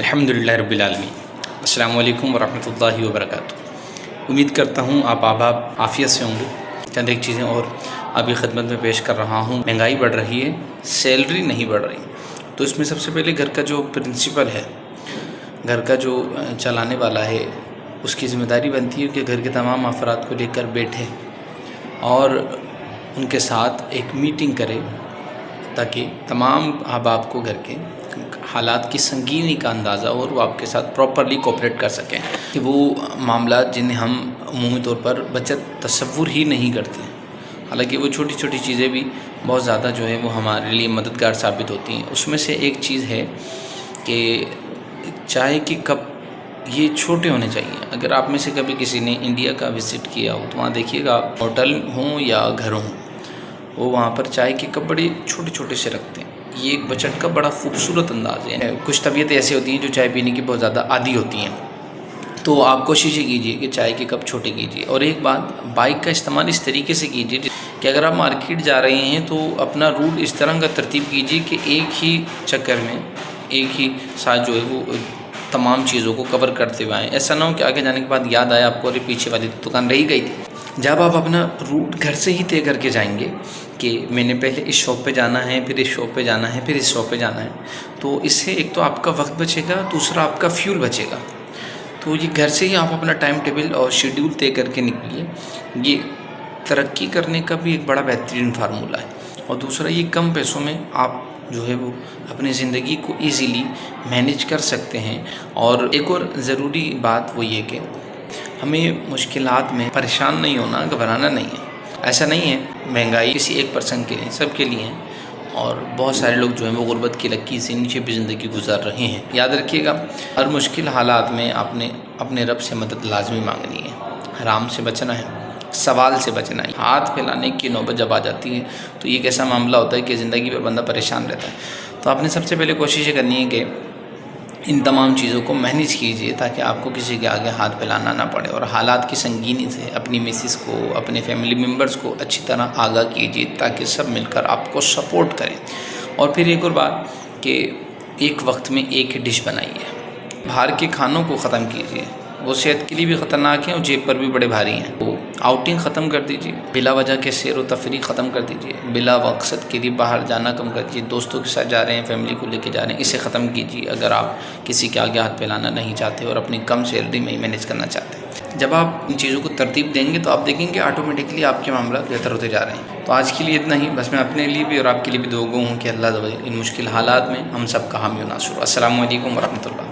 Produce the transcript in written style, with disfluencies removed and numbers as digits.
الحمدللہ رب العالمین۔ السلام علیکم ورحمۃ اللہ وبرکاتہ۔ امید کرتا ہوں آپ آباد عافیت سے ہوں گے۔ چند ایک چیزیں اور آپ کی خدمت میں پیش کر رہا ہوں۔ مہنگائی بڑھ رہی ہے، سیلری نہیں بڑھ رہی، تو اس میں سب سے پہلے گھر کا جو پرنسپل ہے، گھر کا جو چلانے والا ہے، اس کی ذمہ داری بنتی ہے کہ گھر کے تمام افراد کو لے کر بیٹھے اور ان کے ساتھ ایک میٹنگ کرے تاکہ تمام احباب کو گھر کے حالات کی سنگینی کا اندازہ ہو اور وہ آپ کے ساتھ پراپرلی کوپریٹ کر سکیں کہ وہ معاملات جنہیں ہم عمومی طور پر بچت تصور ہی نہیں کرتے، حالانکہ وہ چھوٹی چھوٹی چیزیں بھی بہت زیادہ جو ہے وہ ہمارے لیے مددگار ثابت ہوتی ہیں۔ اس میں سے ایک چیز ہے کہ چائے کے کپ یہ چھوٹے ہونے چاہیے۔ اگر آپ میں سے کبھی کسی نے انڈیا کا وزٹ کیا ہو تو وہاں دیکھیے گا، ہوٹل ہوں یا گھر ہوں، وہ وہاں پر چائے کے کپ بڑے چھوٹے چھوٹے سے رکھتے ہیں۔ یہ ایک بچت کا بڑا خوبصورت انداز ہے۔ کچھ طبیعتیں ایسی ہوتی ہیں جو چائے پینے کی بہت زیادہ عادی ہوتی ہیں، تو آپ کوشش یہ کیجیے کہ چائے کے کپ چھوٹے کیجیے۔ اور ایک بات، بائک کا استعمال اس طریقے سے کیجیے کہ اگر آپ مارکیٹ جا رہے ہیں تو اپنا روٹ اس طرح کا ترتیب کیجیے کہ ایک ہی چکر میں ایک ہی ساتھ جو ہے وہ تمام چیزوں کو کور کرتے ہوئے آئیں۔ ایسا نہ ہو کہ آگے جانے کے بعد یاد آیا آپ کو، ارے پیچھے والی دکان رہی گئی تھی۔ جب آپ اپنا روٹ گھر سے ہی طے کر کے جائیں گے کہ میں نے پہلے اس شاپ پہ جانا ہے، پھر اس شاپ پہ جانا ہے، پھر اس شاپ پہ جانا ہے، تو اس سے ایک تو آپ کا وقت بچے گا، دوسرا آپ کا فیول بچے گا۔ تو یہ گھر سے ہی آپ اپنا ٹائم ٹیبل اور شیڈیول طے کر کے نکلیے۔ یہ ترقی کرنے کا بھی ایک بڑا بہترین فارمولہ ہے۔ اور دوسرا، یہ کم پیسوں میں آپ جو ہے وہ اپنی زندگی کو ایزیلی مینیج کر سکتے ہیں۔ اور ایک اور ضروری بات وہ یہ کہ ہمیں مشکلات میں پریشان نہیں ہونا، گھبرانا نہیں ہے۔ ایسا نہیں ہے مہنگائی کسی ایک پرسن کے لیے، سب کے لیے ہے، اور بہت سارے لوگ جو ہیں وہ غربت کی لکیر سے نیچے بھی زندگی گزار رہے ہیں۔ یاد رکھیے گا، ہر مشکل حالات میں آپ نے اپنے رب سے مدد لازمی مانگنی ہے، حرام سے بچنا ہے، سوال سے بچنا ہے۔ ہاتھ پھیلانے کی نوبت جب آ جاتی ہے تو یہ ایک ایسا معاملہ ہوتا ہے کہ زندگی پہ بندہ پریشان رہتا ہے۔ تو آپ نے سب سے پہلے کوشش یہ کرنی ہے کہ ان تمام چیزوں کو مینیج کیجیے تاکہ آپ کو کسی کے آگے ہاتھ پھیلانا نہ پڑے، اور حالات کی سنگینی سے اپنی مسز کو، اپنے فیملی ممبرز کو اچھی طرح آگاہ کیجیے تاکہ سب مل کر آپ کو سپورٹ کریں۔ اور پھر ایک اور بات کہ ایک وقت میں ایک ہی ڈش بنائیے۔ باہر کے کھانوں کو ختم کیجیے، وہ صحت کے لیے بھی خطرناک ہیں اور جیب پر بھی بڑے بھاری ہیں۔ وہ آؤٹنگ ختم کر دیجیے، بلا وجہ کے سیر و تفریح ختم کر دیجیے، بلا مقصد کے لیے باہر جانا کم کر دیجیے۔ دوستوں کے ساتھ جا رہے ہیں، فیملی کو لے کے جا رہے ہیں، اسے ختم کیجیے اگر آپ کسی کے آگے ہاتھ پھیلانا نہیں چاہتے اور اپنی کم سیلری میں ہی مینیج کرنا چاہتے ہیں۔ جب آپ ان چیزوں کو ترتیب دیں گے تو آپ دیکھیں گے آٹومیٹکلی آپ کے معاملات بہتر ہوتے جا رہے ہیں۔ تو آج کے لیے اتنا ہی، بس میں اپنے لیے بھی اور آپ کے لیے بھی دعا گو ہوں کہ اللہ ان مشکل حالات میں ہم سب کا حامی و ناصر۔ السلام علیکم ورحمۃ اللہ۔